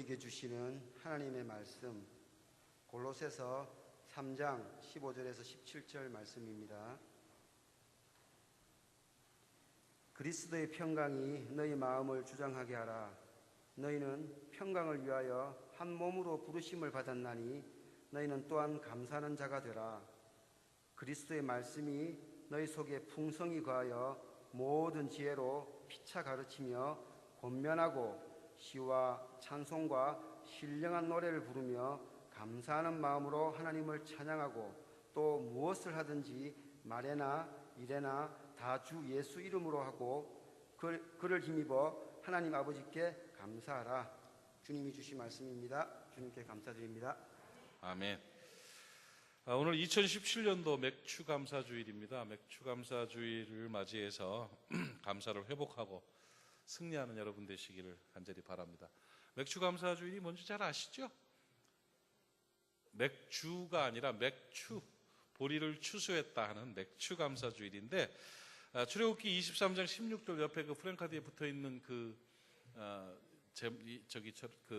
우리에게 주시는 하나님의 말씀, 골로새서 3장 15절에서 17절 말씀입니다. 그리스도의 평강이 너희 마음을 주장하게 하라. 너희는 평강을 위하여 한 몸으로 부르심을 받았나니 너희는 또한 감사하는 자가 되라. 그리스도의 말씀이 너희 속에 풍성히 거하여 모든 지혜로 피차 가르치며 권면하고 시와 찬송과 신령한 노래를 부르며 감사하는 마음으로 하나님을 찬양하고 또 무엇을 하든지 말에나 일에나 다 주 예수 이름으로 하고 그를 힘입어 하나님 아버지께 감사하라. 주님이 주신 말씀입니다. 주님께 감사드립니다. 아멘. 오늘 2017년도 맥추감사주일입니다. 맥추감사주일을 맞이해서 감사를 회복하고 승리하는 여러분 되시기를 간절히 바랍니다. 맥추감사주일이 뭔지 잘 아시죠? 맥주가 아니라 맥추, 보리를 추수했다 하는 맥추감사주일인데, 출애굽기 23장 16절 옆에 그 프랭카드에 붙어있는 그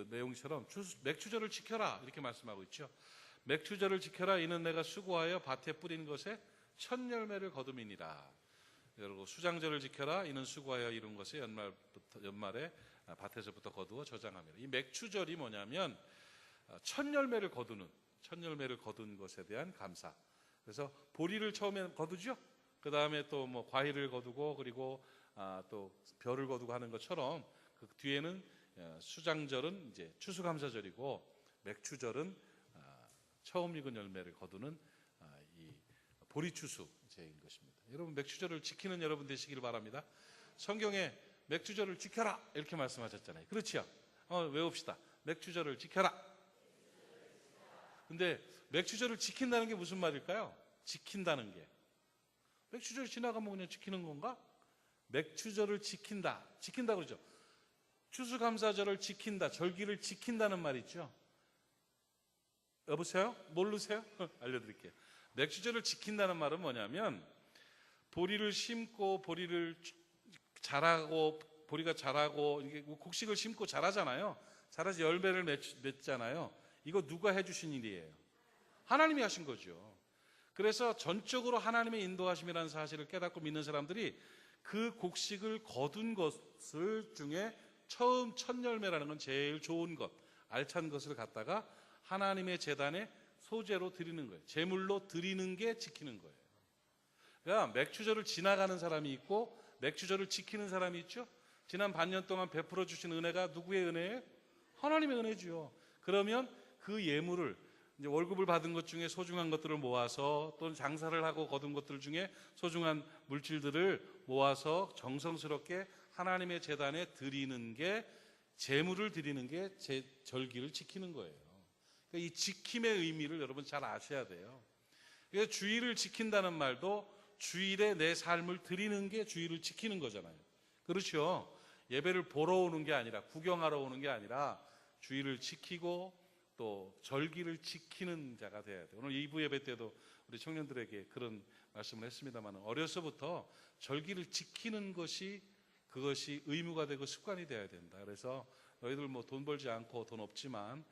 내용처럼 맥추절을 지켜라 이렇게 말씀하고 있죠. 맥추절을 지켜라. 이는 내가 수고하여 밭에 뿌린 것에 첫 열매를 거둠이니라. 그리고 수장절을 지켜라. 이는 수고하여 이룬 것에 연말에 밭에서부터 거두어 저장하며. 이 맥추절이 뭐냐면 첫 열매를 거둔 것에 대한 감사. 그래서 보리를 처음에 거두죠. 그 다음에 또 뭐 과일을 거두고 그리고 또 벼를 거두고 하는 것처럼 그 뒤에는 수장절은 이제 추수감사절이고 맥추절은 처음 익은 열매를 거두는 이 보리추수제인 것입니다. 여러분 맥추절을 지키는 여러분 되시기를 바랍니다. 성경에 맥추절을 지켜라 이렇게 말씀하셨잖아요. 그렇지요? 외웁시다. 맥추절을 지켜라. 근데 맥추절을 지킨다는 게 무슨 말일까요? 지킨다는 게 맥추절 지나가면 그냥 지키는 건가? 맥추절을 지킨다 그러죠. 추수감사절을 지킨다, 절기를 지킨다는 말이죠. 여보세요? 모르세요? 알려드릴게요. 맥추절을 지킨다는 말은 뭐냐면 보리를 심고 보리를 자라고 보리가 자라고 이게 곡식을 심고 자라잖아요. 자라서 열매를 맺잖아요. 이거 누가 해주신 일이에요? 하나님이 하신 거죠. 그래서 전적으로 하나님의 인도하심이라는 사실을 깨닫고 믿는 사람들이 그 곡식을 거둔 것을 중에 처음 첫 열매라는 건 제일 좋은 것, 알찬 것을 갖다가 하나님의 제단에 소재로 드리는 거예요. 제물로 드리는 게 지키는 거예요. 그러니까 맥추절을 지나가는 사람이 있고 맥추절을 지키는 사람이 있죠. 지난 반년 동안 베풀어 주신 은혜가 누구의 은혜예요? 하나님의 은혜죠. 그러면 그 예물을 이제 월급을 받은 것 중에 소중한 것들을 모아서 또는 장사를 하고 거둔 것들 중에 소중한 물질들을 모아서 정성스럽게 하나님의 제단에 드리는 게 제물을 드리는 게 제 절기를 지키는 거예요. 그러니까 이 지킴의 의미를 여러분 잘 아셔야 돼요. 그래서 주일을 지킨다는 말도 주일에 내 삶을 드리는 게 주일을 지키는 거잖아요. 그렇죠? 예배를 보러 오는 게 아니라 구경하러 오는 게 아니라 주일을 지키고 또 절기를 지키는 자가 돼야 돼요. 오늘 2부 예배 때도 우리 청년들에게 그런 말씀을 했습니다만 어려서부터 절기를 지키는 것이 그것이 의무가 되고 습관이 되어야 된다. 그래서 너희들 뭐 돈 벌지 않고 돈 없지만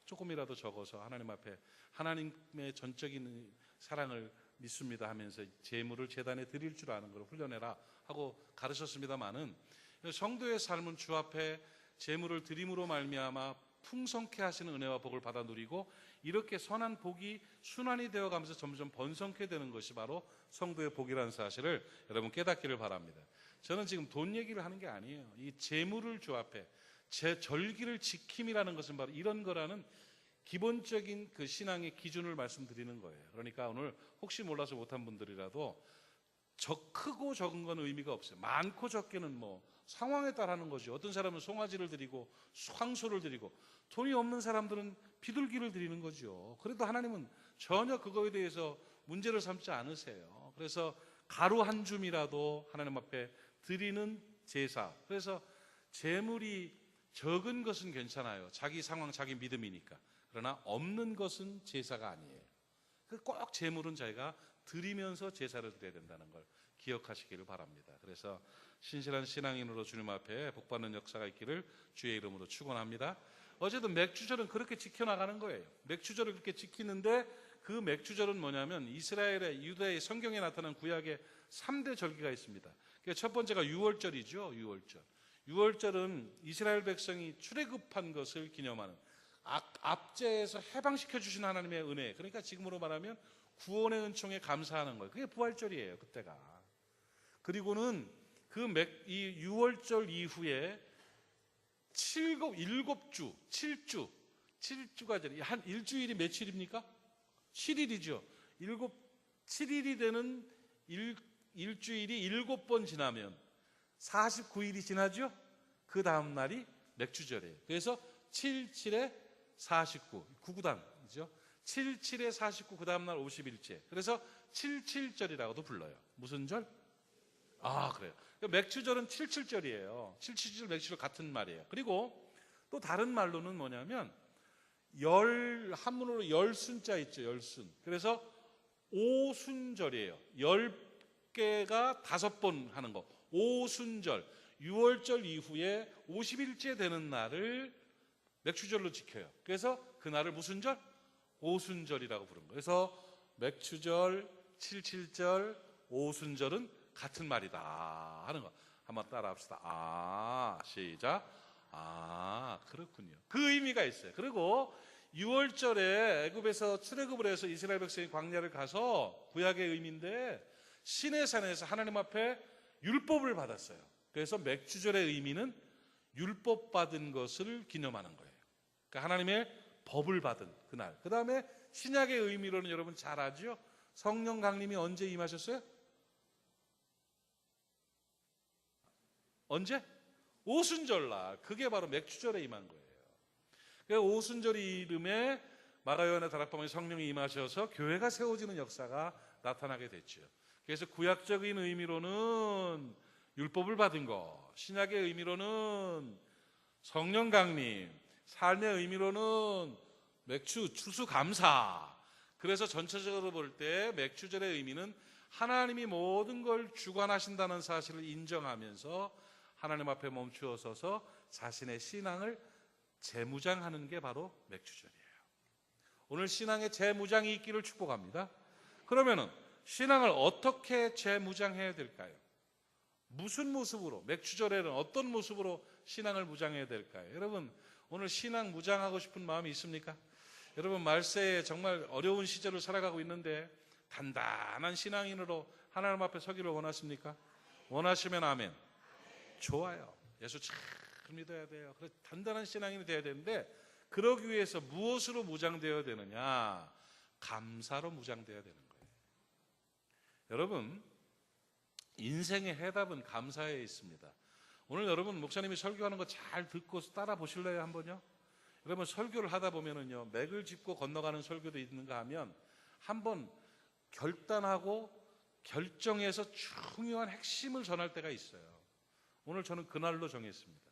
조금이라도 적어서 하나님 앞에 하나님의 전적인 사랑을 믿습니다 하면서 제물을 제단에 드릴 줄 아는 걸 훈련해라 하고 가르쳤습니다마는 성도의 삶은 주 앞에 제물을 드림으로 말미암아 풍성케 하시는 은혜와 복을 받아 누리고 이렇게 선한 복이 순환이 되어 가면서 점점 번성케 되는 것이 바로 성도의 복이라는 사실을 여러분 깨닫기를 바랍니다. 저는 지금 돈 얘기를 하는 게 아니에요. 이 제물을 주 앞에 제 절기를 지킴이라는 것은 바로 이런 거라는 기본적인 그 신앙의 기준을 말씀드리는 거예요. 그러니까 오늘 혹시 몰라서 못한 분들이라도 크고 적은 건 의미가 없어요. 많고 적게는 뭐 상황에 따라 하는 거죠. 어떤 사람은 송아지를 드리고 황소를 드리고 돈이 없는 사람들은 비둘기를 드리는 거죠. 그래도 하나님은 전혀 그거에 대해서 문제를 삼지 않으세요. 그래서 가루 한 줌이라도 하나님 앞에 드리는 제사. 그래서 재물이 적은 것은 괜찮아요. 자기 상황, 자기 믿음이니까. 그러나 없는 것은 제사가 아니에요. 꼭 재물은 저희가 드리면서 제사를 드려야 된다는 걸 기억하시기를 바랍니다. 그래서 신실한 신앙인으로 주님 앞에 복받는 역사가 있기를 주의 이름으로 축원합니다. 어쨌든 맥주절은 그렇게 지켜나가는 거예요. 맥주절을 그렇게 지키는데 그 맥주절은 뭐냐면 이스라엘의 유다의 성경에 나타난 구약의 3대 절기가 있습니다. 첫 번째가 유월절이죠. 유월절은 이스라엘 백성이 출애굽한 것을 기념하는 압제에서 해방시켜 주신 하나님의 은혜, 그러니까 지금으로 말하면 구원의 은총에 감사하는 거예요. 그게 부활절이에요, 그때가. 그리고는 이 유월절 이후에 7주가 되는 한 일주일이 며칠입니까? 7일이죠. 7일이 되는 일주일이 7번 지나면 49일이 지나죠. 그 다음 날이 맥주절이에요. 그래서 7, 7에 49, 9구단이죠. 7, 7에 49, 그 다음 날 50일째. 그래서 77절이라고도 불러요. 무슨 절? 그래요. 맥주절은 77절이에요. 77절, 맥주절 같은 말이에요. 그리고 또 다른 말로는 뭐냐면 한문으로 열순자 있죠. 열순. 그래서 오순절이에요. 10개가 5번 하는 거. 오순절. 유월절 이후에 50일째 되는 날을 맥주절로 지켜요. 그래서 그날을 무슨 절? 오순절이라고 부른 거예요. 그래서 맥주절, 77절, 오순절은 같은 말이다 하는 거. 한번 따라 합시다. 시작. 그렇군요. 그 의미가 있어요. 그리고 6월절에 애굽에서 출애굽을 해서 이스라엘 백성이 광야를 가서 구약의 의미인데 시내산에서 하나님 앞에 율법을 받았어요. 그래서 맥주절의 의미는 율법 받은 것을 기념하는 거예요. 그러니까 하나님의 법을 받은 그날. 그 다음에 신약의 의미로는 여러분 잘 아죠? 성령 강림이 언제 임하셨어요? 언제? 오순절날. 그게 바로 맥주절에 임한 거예요. 그러니까 오순절 이름에 마가요한의 다락방에 성령이 임하셔서 교회가 세워지는 역사가 나타나게 됐죠. 그래서 구약적인 의미로는 율법을 받은 것, 신약의 의미로는 성령 강림, 삶의 의미로는 맥주, 추수감사. 그래서 전체적으로 볼 때 맥주절의 의미는 하나님이 모든 걸 주관하신다는 사실을 인정하면서 하나님 앞에 멈추어 서서 자신의 신앙을 재무장하는 게 바로 맥주절이에요. 오늘 신앙에 재무장이 있기를 축복합니다. 그러면은 신앙을 어떻게 재무장해야 될까요? 무슨 모습으로, 맥주절에는 어떤 모습으로 신앙을 무장해야 될까요? 여러분, 오늘 신앙 무장하고 싶은 마음이 있습니까? 여러분, 말세에 정말 어려운 시절을 살아가고 있는데 단단한 신앙인으로 하나님 앞에 서기를 원하십니까? 원하시면 아멘. 좋아요. 예수 잘 믿어야 돼요. 그래서 단단한 신앙인이 돼야 되는데 그러기 위해서 무엇으로 무장되어야 되느냐? 감사로 무장되어야 되는 거예요. 여러분, 인생의 해답은 감사에 있습니다. 오늘 여러분 목사님이 설교하는 거 잘 듣고 따라 보실래요? 한번요? 여러분 설교를 하다 보면은요, 맥을 짚고 건너가는 설교도 있는가 하면 한번 결단하고 결정해서 중요한 핵심을 전할 때가 있어요. 오늘 저는 그날로 정했습니다.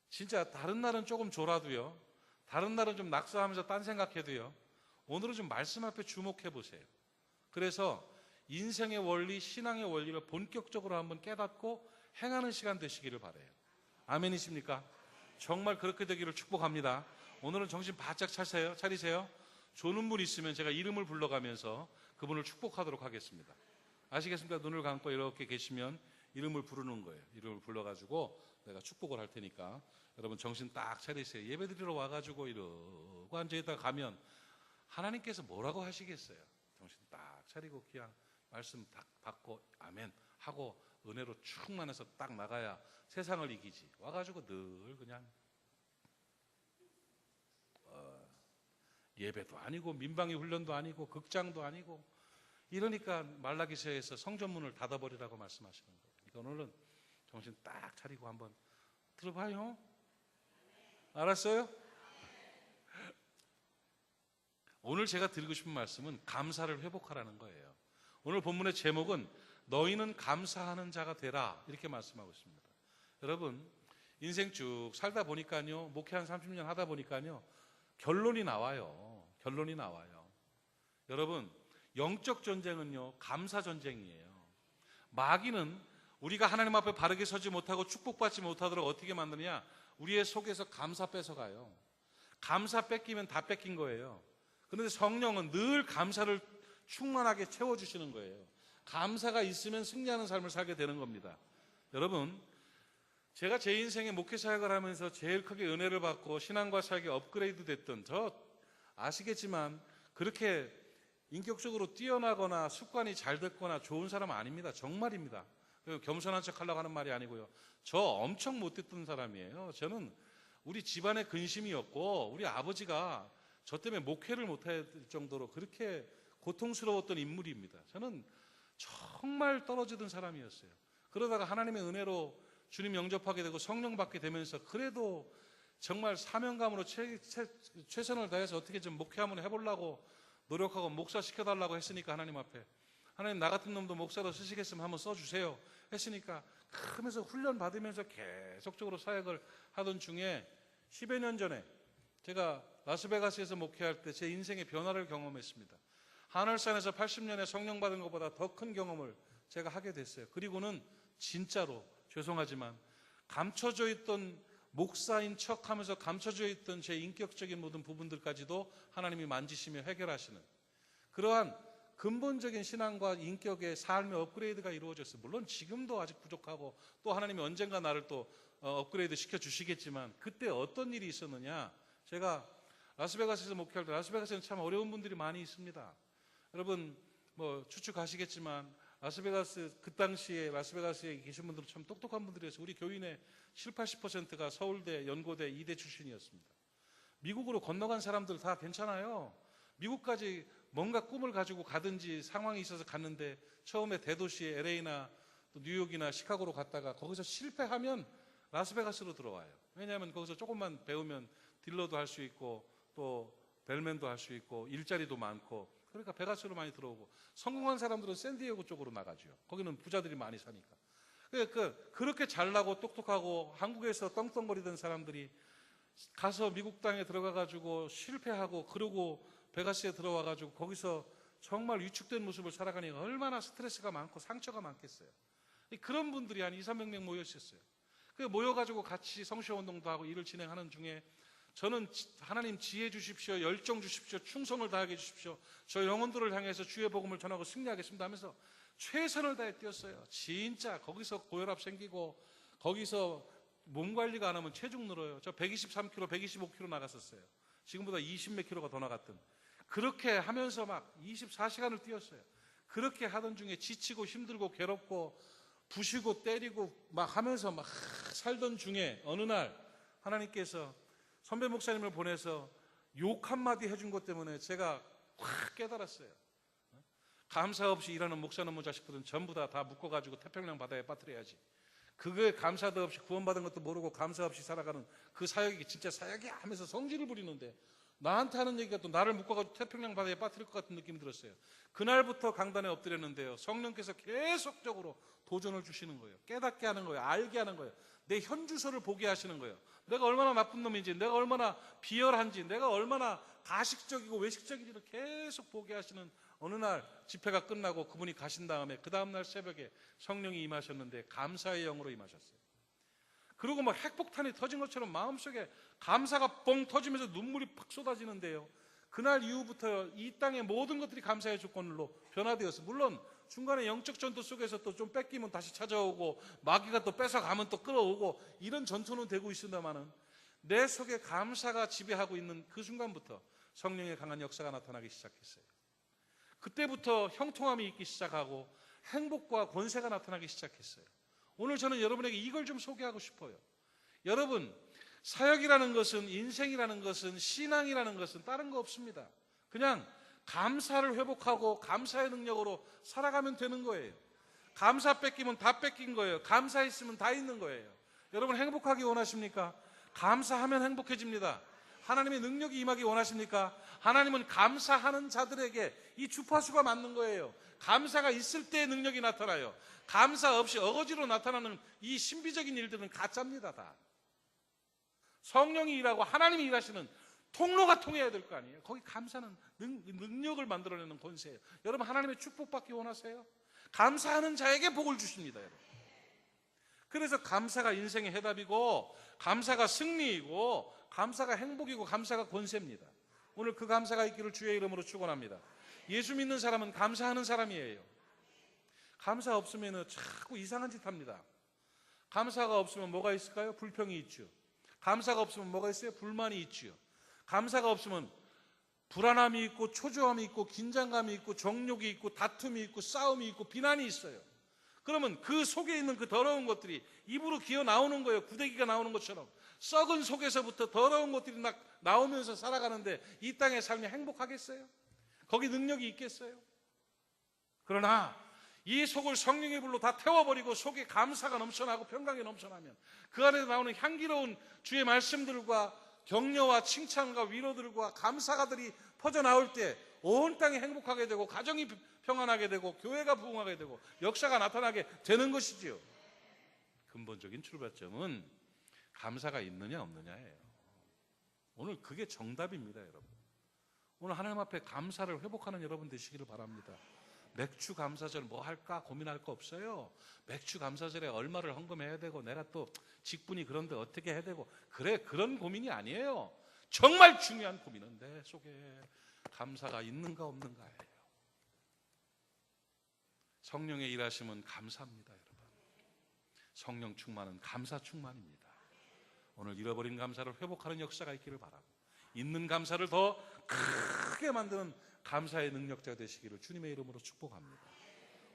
진짜 다른 날은 조금 졸아도요, 다른 날은 좀 낙서하면서 딴 생각해도요, 오늘은 좀 말씀 앞에 주목해 보세요. 그래서 인생의 원리, 신앙의 원리를 본격적으로 한번 깨닫고 행하는 시간 되시기를 바라요. 아멘이십니까? 정말 그렇게 되기를 축복합니다. 오늘은 정신 바짝 차리세요. 조는 분 있으면 제가 이름을 불러가면서 그분을 축복하도록 하겠습니다. 아시겠습니까? 눈을 감고 이렇게 계시면 이름을 부르는 거예요. 이름을 불러가지고 내가 축복을 할 테니까 여러분 정신 딱 차리세요. 예배드리러 와가지고 이러고 앉아있다가 가면 하나님께서 뭐라고 하시겠어요? 정신 딱 차리고 그냥 말씀 딱 받고 아멘 하고 은혜로 충만해서 딱 나가야 세상을 이기지. 와가지고 늘 그냥 예배도 아니고 민방위 훈련도 아니고 극장도 아니고 이러니까 말라기서에서 성전문을 닫아버리라고 말씀하시는 거예요. 그러니까 오늘은 정신 딱 차리고 한번 들어봐요. 알았어요? 오늘 제가 드리고 싶은 말씀은 감사를 회복하라는 거예요. 오늘 본문의 제목은 너희는 감사하는 자가 되라 이렇게 말씀하고 있습니다. 여러분 인생 쭉 살다 보니까요, 목회 한 30년 하다 보니까요, 결론이 나와요. 여러분 영적 전쟁은요 감사 전쟁이에요. 마귀는 우리가 하나님 앞에 바르게 서지 못하고 축복받지 못하도록 어떻게 만드냐? 우리의 속에서 감사 뺏어가요. 감사 뺏기면 다 뺏긴 거예요. 그런데 성령은 늘 감사를 충만하게 채워주시는 거예요. 감사가 있으면 승리하는 삶을 살게 되는 겁니다. 여러분, 제가 제 인생에 목회 사역을 하면서 제일 크게 은혜를 받고 신앙과 사역이 업그레이드 됐던, 저 아시겠지만 그렇게 인격적으로 뛰어나거나 습관이 잘 됐거나 좋은 사람 아닙니다. 정말입니다. 겸손한 척 하려고 하는 말이 아니고요. 저 엄청 못됐던 사람이에요. 저는 우리 집안의 근심이었고 우리 아버지가 저 때문에 목회를 못할 정도로 그렇게 고통스러웠던 인물입니다. 저는 정말 떨어지던 사람이었어요. 그러다가 하나님의 은혜로 주님 영접하게 되고 성령 받게 되면서 그래도 정말 사명감으로 최선을 다해서 어떻게 좀 목회 한번 해보려고 노력하고 목사 시켜달라고 했으니까 하나님 앞에, 하나님 나 같은 놈도 목사로 쓰시겠으면 한번 써주세요 했으니까 크면서 훈련 받으면서 계속적으로 사역을 하던 중에 10여 년 전에 제가 라스베가스에서 목회할 때 제 인생의 변화를 경험했습니다. 하늘산에서 80년에 성령 받은 것보다 더 큰 경험을 제가 하게 됐어요. 그리고는 진짜로 죄송하지만 감춰져 있던, 목사인 척하면서 감춰져 있던 제 인격적인 모든 부분들까지도 하나님이 만지시며 해결하시는 그러한 근본적인 신앙과 인격의 삶의 업그레이드가 이루어졌어요. 물론 지금도 아직 부족하고 또 하나님이 언젠가 나를 또 업그레이드 시켜주시겠지만, 그때 어떤 일이 있었느냐, 제가 라스베가스에서 목회할 때, 라스베가스에는 참 어려운 분들이 많이 있습니다. 여러분 뭐 추측하시겠지만 라스베가스, 그 당시에 라스베가스에 계신 분들은 참 똑똑한 분들이었어요. 우리 교인의 70, 80%가 서울대, 연고대, 이대 출신이었습니다. 미국으로 건너간 사람들 다 괜찮아요. 미국까지 뭔가 꿈을 가지고 가든지 상황이 있어서 갔는데 처음에 대도시에 LA나 또 뉴욕이나 시카고로 갔다가 거기서 실패하면 라스베가스로 들어와요. 왜냐하면 거기서 조금만 배우면 딜러도 할 수 있고 또 벨맨도 할 수 있고 일자리도 많고, 그러니까 베가스로 많이 들어오고, 성공한 사람들은 샌디에고 쪽으로 나가죠. 거기는 부자들이 많이 사니까. 그렇게 잘나고 똑똑하고 한국에서 떵떵거리던 사람들이 가서 미국 땅에 들어가가지고 실패하고, 그러고 베가스에 들어와가지고 거기서 정말 위축된 모습을 살아가니까 얼마나 스트레스가 많고 상처가 많겠어요. 그런 분들이 한 200~300명 모여 있었어요. 모여가지고 같이 성시운동도 하고 일을 진행하는 중에 저는 하나님 지혜 주십시오, 열정 주십시오, 충성을 다하게 해주십시오, 저 영혼들을 향해서 주의 복음을 전하고 승리하겠습니다 하면서 최선을 다해 뛰었어요. 진짜 거기서 고혈압 생기고 거기서 몸 관리가 안 하면 체중 늘어요. 저 123kg, 125kg 나갔었어요. 지금보다 20몇 킬로가 더 나갔던. 그렇게 하면서 막 24시간을 뛰었어요. 그렇게 하던 중에 지치고 힘들고 괴롭고 부시고 때리고 막 하면서 막 살던 중에 어느 날 하나님께서 선배 목사님을 보내서 욕 한마디 해준 것 때문에 제가 확 깨달았어요. 감사 없이 일하는 목사놈의 자식들은 전부 다 묶어가지고 태평양 바다에 빠뜨려야지. 그거에 감사도 없이 구원받은 것도 모르고 감사 없이 살아가는 그 사역이 진짜 사역이야 하면서 성질을 부리는데, 나한테 하는 얘기가 또 나를 묶어가지고 태평양 바다에 빠뜨릴 것 같은 느낌이 들었어요. 그날부터 강단에 엎드렸는데요, 성령께서 계속적으로 도전을 주시는 거예요. 깨닫게 하는 거예요. 알게 하는 거예요. 내 현주소를 보게 하시는 거예요. 내가 얼마나 나쁜 놈인지, 내가 얼마나 비열한지, 내가 얼마나 가식적이고 외식적인지를 계속 보게 하시는, 어느 날 집회가 끝나고 그분이 가신 다음에 그 다음날 새벽에 성령이 임하셨는데 감사의 영으로 임하셨어요. 그리고 막 핵폭탄이 터진 것처럼 마음속에 감사가 뻥 터지면서 눈물이 팍 쏟아지는데요, 그날 이후부터 이 땅의 모든 것들이 감사의 조건으로 변화되었어요. 물론 중간에 영적 전투 속에서 또 좀 뺏기면 다시 찾아오고 마귀가 또 뺏어가면 또 끌어오고 이런 전투는 되고 있습니다만은, 내 속에 감사가 지배하고 있는 그 순간부터 성령의 강한 역사가 나타나기 시작했어요. 그때부터 형통함이 있기 시작하고 행복과 권세가 나타나기 시작했어요. 오늘 저는 여러분에게 이걸 좀 소개하고 싶어요. 여러분, 사역이라는 것은, 인생이라는 것은, 신앙이라는 것은 다른 거 없습니다. 그냥 감사를 회복하고 감사의 능력으로 살아가면 되는 거예요. 감사 뺏기면 다 뺏긴 거예요. 감사했으면 다 있는 거예요. 여러분 행복하기 원하십니까? 감사하면 행복해집니다. 하나님의 능력이 임하기 원하십니까? 하나님은 감사하는 자들에게 이 주파수가 맞는 거예요. 감사가 있을 때 능력이 나타나요. 감사 없이 어거지로 나타나는 이 신비적인 일들은 가짜입니다. 다 성령이 일하고 하나님이 일하시는 통로가 통해야 될 거 아니에요. 거기 감사는 능력을 만들어내는 권세예요. 여러분 하나님의 축복받기 원하세요? 감사하는 자에게 복을 주십니다. 여러분. 그래서 감사가 인생의 해답이고, 감사가 승리이고, 감사가 행복이고, 감사가 권세입니다. 오늘 그 감사가 있기를 주의 이름으로 축원합니다. 예수 믿는 사람은 감사하는 사람이에요. 감사 없으면 자꾸 이상한 짓 합니다. 감사가 없으면 뭐가 있을까요? 불평이 있죠. 감사가 없으면 뭐가 있어요? 불만이 있죠. 감사가 없으면 불안함이 있고, 초조함이 있고, 긴장감이 있고, 정욕이 있고, 다툼이 있고, 싸움이 있고, 비난이 있어요. 그러면 그 속에 있는 그 더러운 것들이 입으로 기어 나오는 거예요. 구데기가 나오는 것처럼. 썩은 속에서부터 더러운 것들이 막 나오면서 살아가는데 이 땅의 삶이 행복하겠어요? 거기 능력이 있겠어요? 그러나 이 속을 성령의 불로 다 태워버리고 속에 감사가 넘쳐나고 평강이 넘쳐나면 그 안에서 나오는 향기로운 주의 말씀들과 격려와 칭찬과 위로들과 감사가들이 퍼져나올 때 온 땅이 행복하게 되고, 가정이 평안하게 되고, 교회가 부흥하게 되고, 역사가 나타나게 되는 것이지요. 근본적인 출발점은 감사가 있느냐 없느냐예요. 오늘 그게 정답입니다, 여러분. 오늘 하나님 앞에 감사를 회복하는 여러분 되시기를 바랍니다. 맥주 감사절 뭐 할까 고민할 거 없어요. 맥주 감사절에 얼마를 헌금해야 되고, 내가 또 직분이 그런데 어떻게 해야 되고, 그런 고민이 아니에요. 정말 중요한 고민은 내 속에 감사가 있는가 없는가예요. 성령의 일하심은 감사합니다, 여러분. 성령 충만은 감사 충만입니다. 오늘 잃어버린 감사를 회복하는 역사가 있기를 바라고, 있는 감사를 더 크게 만드는 감사의 능력자 되시기를 주님의 이름으로 축복합니다.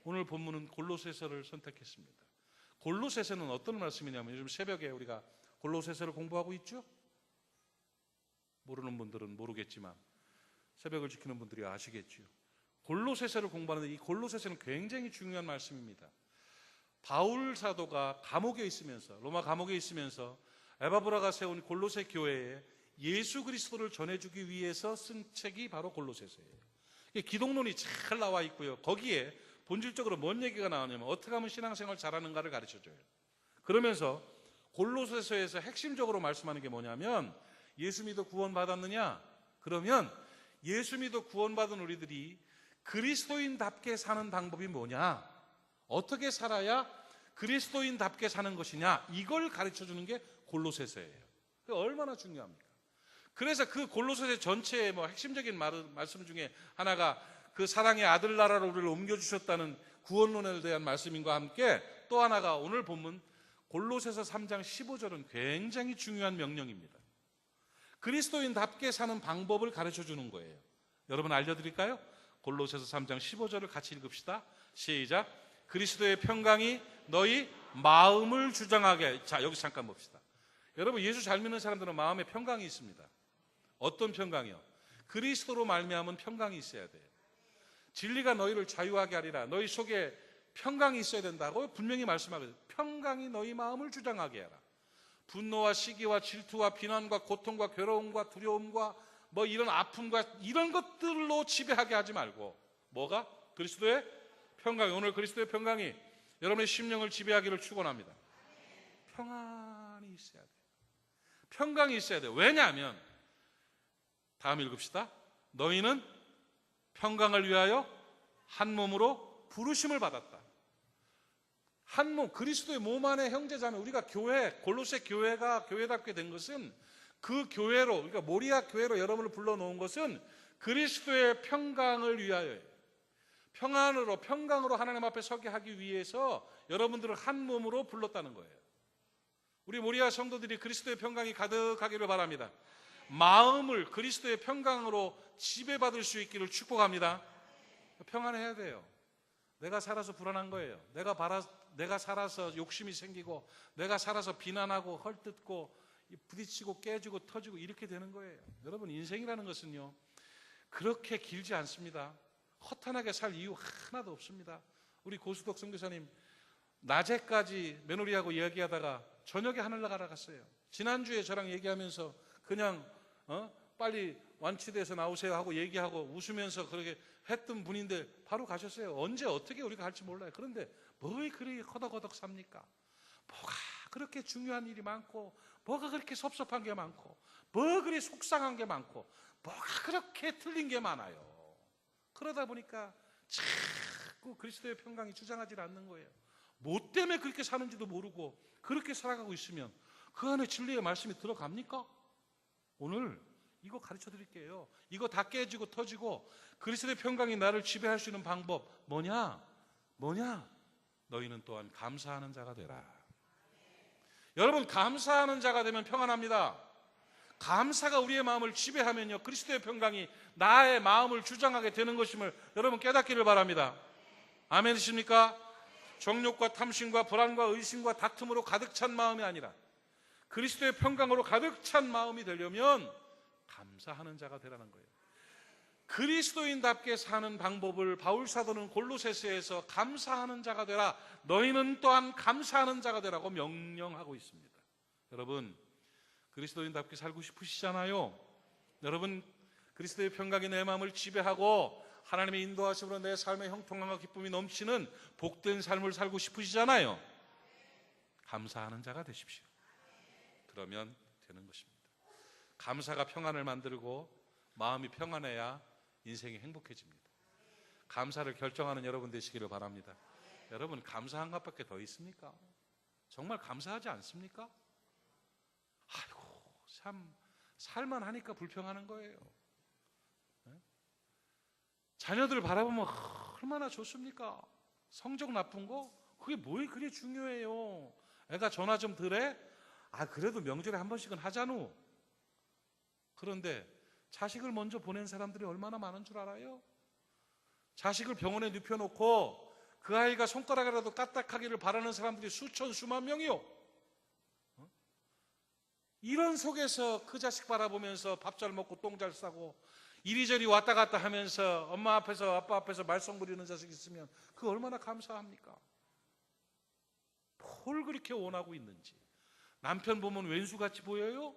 오늘 본문은 골로새서를 선택했습니다. 골로새서는 어떤 말씀이냐면, 요즘 새벽에 우리가 골로새서를 공부하고 있죠? 모르는 분들은 모르겠지만 새벽을 지키는 분들이 아시겠죠. 골로새서를 공부하는데 이 골로새서는 굉장히 중요한 말씀입니다. 바울 사도가 감옥에 있으면서, 로마 감옥에 있으면서 에바브라가 세운 골로새 교회에 예수 그리스도를 전해주기 위해서 쓴 책이 바로 골로새서예요. 기독론이 잘 나와 있고요. 거기에 본질적으로 뭔 얘기가 나오냐면 어떻게 하면 신앙생활 잘하는가를 가르쳐줘요. 그러면서 골로새서에서 핵심적으로 말씀하는 게 뭐냐면, 예수 믿어 구원받았느냐? 그러면 예수 믿어 구원받은 우리들이 그리스도인답게 사는 방법이 뭐냐? 어떻게 살아야 그리스도인답게 사는 것이냐? 이걸 가르쳐주는 게 골로새서예요. 얼마나 중요합니까? 그래서 그 골로새 전체의 핵심적인 말씀 중에 하나가 그 사랑의 아들 나라로 우리를 옮겨주셨다는 구원론에 대한 말씀인과 함께, 또 하나가 오늘 본문 골로새서 3장 15절은 굉장히 중요한 명령입니다. 그리스도인답게 사는 방법을 가르쳐주는 거예요. 여러분 알려드릴까요? 골로새서 3장 15절을 같이 읽읍시다. 시작. 그리스도의 평강이 너희 마음을 주장하게. 자, 여기서 잠깐 봅시다. 여러분, 예수 잘 믿는 사람들은 마음에 평강이 있습니다. 어떤 평강이요? 그리스도로 말미암은 평강이 있어야 돼요. 진리가 너희를 자유하게 하리라. 너희 속에 평강이 있어야 된다고 분명히 말씀하거든요. 평강이 너희 마음을 주장하게 하라. 분노와 시기와 질투와 비난과 고통과 괴로움과 두려움과 이런 아픔과 이런 것들로 지배하게 하지 말고, 뭐가? 그리스도의 평강이. 오늘 그리스도의 평강이 여러분의 심령을 지배하기를 축원합니다. 평안이 있어야 돼요. 평강이 있어야 돼요. 왜냐하면 다음 읽읍시다. 너희는 평강을 위하여 한 몸으로 부르심을 받았다. 한 몸, 그리스도의 몸 안에 형제자매, 우리가 교회, 골로새 교회가 교회답게 된 것은 그 교회로, 그러니까 모리아 교회로 여러분을 불러놓은 것은 그리스도의 평강을 위하여예요. 평강으로 하나님 앞에 서게 하기 위해서 여러분들을 한 몸으로 불렀다는 거예요. 우리 모리아 성도들이 그리스도의 평강이 가득하기를 바랍니다. 마음을 그리스도의 평강으로 지배받을 수 있기를 축복합니다. 평안해야 돼요. 내가 살아서 불안한 거예요. 내가 살아서 욕심이 생기고, 내가 살아서 비난하고 헐뜯고 부딪히고 깨지고 터지고 이렇게 되는 거예요. 여러분, 인생이라는 것은요, 그렇게 길지 않습니다. 허탄하게 살 이유 하나도 없습니다. 우리 고수덕 선교사님 낮에까지 며느리하고 이야기하다가 저녁에 하늘나라 갔어요. 지난주에 저랑 얘기하면서 그냥 빨리 완치돼서 나오세요 하고 얘기하고 웃으면서 그렇게 했던 분인데 바로 가셨어요. 언제 어떻게 우리가 할지 몰라요. 그런데 뭘 그리 허덕허덕 삽니까? 뭐가 그렇게 중요한 일이 많고, 뭐가 그렇게 섭섭한 게 많고, 뭐가 그리 속상한 게 많고, 뭐가 그렇게 틀린 게 많아요. 그러다 보니까 자꾸 그리스도의 평강이 주장하지 않는 거예요. 뭐 때문에 그렇게 사는지도 모르고 그렇게 살아가고 있으면 그 안에 진리의 말씀이 들어갑니까? 오늘 이거 가르쳐 드릴게요. 이거 다 깨지고 터지고 그리스도의 평강이 나를 지배할 수 있는 방법 뭐냐? 너희는 또한 감사하는 자가 되라. 여러분, 감사하는 자가 되면 평안합니다. 감사가 우리의 마음을 지배하면요, 그리스도의 평강이 나의 마음을 주장하게 되는 것임을 여러분 깨닫기를 바랍니다. 아멘이십니까? 정욕과 탐심과 불안과 의심과 다툼으로 가득 찬 마음이 아니라 그리스도의 평강으로 가득 찬 마음이 되려면 감사하는 자가 되라는 거예요. 그리스도인답게 사는 방법을 바울 사도는 골로새서에서 감사하는 자가 되라, 너희는 또한 감사하는 자가 되라고 명령하고 있습니다. 여러분, 그리스도인답게 살고 싶으시잖아요. 여러분, 그리스도의 평강이 내 마음을 지배하고 하나님의 인도하심으로 내 삶의 형통함과 기쁨이 넘치는 복된 삶을 살고 싶으시잖아요. 감사하는 자가 되십시오. 그러면 되는 것입니다. 감사가 평안을 만들고 마음이 평안해야 인생이 행복해집니다. 감사를 결정하는 여러분 되시기를 바랍니다. 여러분, 감사한 것밖에 더 있습니까? 정말 감사하지 않습니까? 아이고, 참 살만하니까 불평하는 거예요. 자녀들 바라보면 얼마나 좋습니까? 성적 나쁜 거? 그게 뭘 그리 중요해요. 애가 전화 좀 덜해? 그래도 명절에 한 번씩은 하잖아. 그런데 자식을 먼저 보낸 사람들이 얼마나 많은 줄 알아요? 자식을 병원에 눕혀놓고 그 아이가 손가락이라도 까딱하기를 바라는 사람들이 수천 수만 명이요. 이런 속에서 그 자식 바라보면서 밥 잘 먹고 똥 잘 싸고 이리저리 왔다 갔다 하면서 엄마 앞에서 아빠 앞에서 말썽 부리는 자식 있으면 그거 얼마나 감사합니까? 뭘 그렇게 원하고 있는지. 남편 보면 왼수같이 보여요?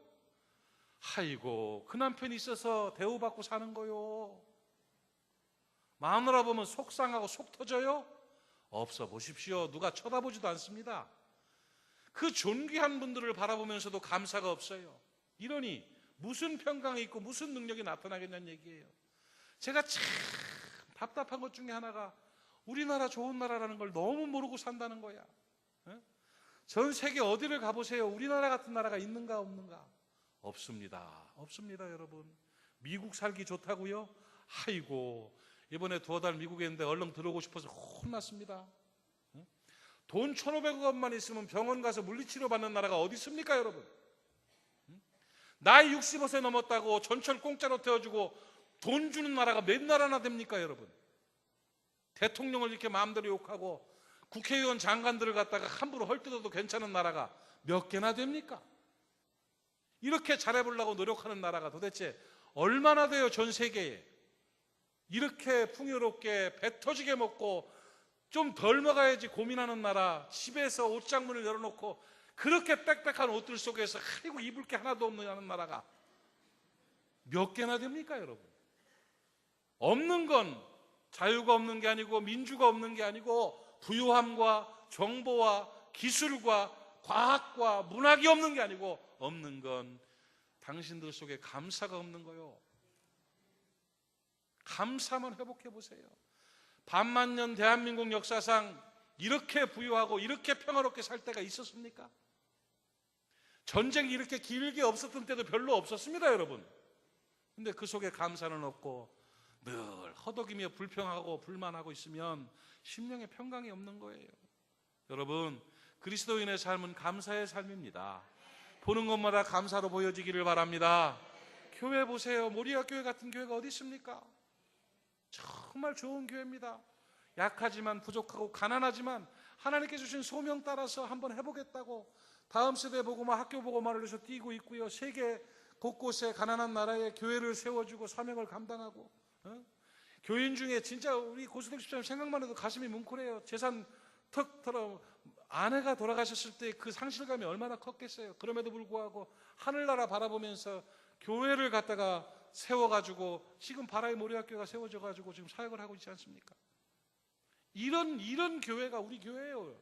아이고, 그 남편이 있어서 대우받고 사는 거요. 마누라 보면 속상하고 속 터져요? 없어 보십시오. 누가 쳐다보지도 않습니다. 그 존귀한 분들을 바라보면서도 감사가 없어요. 이러니 무슨 평강이 있고 무슨 능력이 나타나겠냐는 얘기예요. 제가 참 답답한 것 중에 하나가 우리나라 좋은 나라라는 걸 너무 모르고 산다는 거야. 전 세계 어디를 가보세요. 우리나라 같은 나라가 있는가 없는가? 없습니다 여러분. 미국 살기 좋다고요? 아이고, 이번에 2달 미국에 있는데 얼른 들어오고 싶어서 혼났습니다. 돈 1,500원만 있으면 병원 가서 물리치료 받는 나라가 어디 있습니까 여러분? 나이 65세 넘었다고 전철 공짜로 태워주고 돈 주는 나라가 몇 나라나 됩니까 여러분? 대통령을 이렇게 마음대로 욕하고 국회의원 장관들을 갖다가 함부로 헐뜯어도 괜찮은 나라가 몇 개나 됩니까? 이렇게 잘해보려고 노력하는 나라가 도대체 얼마나 돼요 전 세계에? 이렇게 풍요롭게 배 터지게 먹고 좀 덜 먹어야지 고민하는 나라, 집에서 옷장문을 열어놓고 그렇게 빽빽한 옷들 속에서 아이고 입을 게 하나도 없는 나라가 몇 개나 됩니까 여러분? 없는 건 자유가 없는 게 아니고 민주가 없는 게 아니고 부유함과 정보와 기술과 과학과 문학이 없는 게 아니고 없는 건 당신들 속에 감사가 없는 거요. 감사만 회복해 보세요. 반만년 대한민국 역사상 이렇게 부유하고 이렇게 평화롭게 살 때가 있었습니까? 전쟁이 이렇게 길게 없었던 때도 별로 없었습니다 여러분. 근데 그 속에 감사는 없고 늘 허덕이며 불평하고 불만하고 있으면 심령에 평강이 없는 거예요. 여러분, 그리스도인의 삶은 감사의 삶입니다. 보는 것마다 감사로 보여지기를 바랍니다. 교회 보세요. 모리아 교회 같은 교회가 어디 있습니까? 정말 좋은 교회입니다. 약하지만 부족하고 가난하지만 하나님께 주신 소명 따라서 한번 해보겠다고 다음 세대 보고만 학교 보고만을 위해서 뛰고 있고요. 세계 곳곳에 가난한 나라에 교회를 세워주고 사명을 감당하고 교인 중에 진짜 우리 고수동 집사님 생각만 해도 가슴이 뭉클해요. 재산 턱 털어 아내가 돌아가셨을 때 그 상실감이 얼마나 컸겠어요. 그럼에도 불구하고 하늘나라 바라보면서 교회를 갖다가 세워가지고 지금 바라의 모리학교가 세워져가지고 지금 사역을 하고 있지 않습니까? 이런 교회가 우리 교회예요.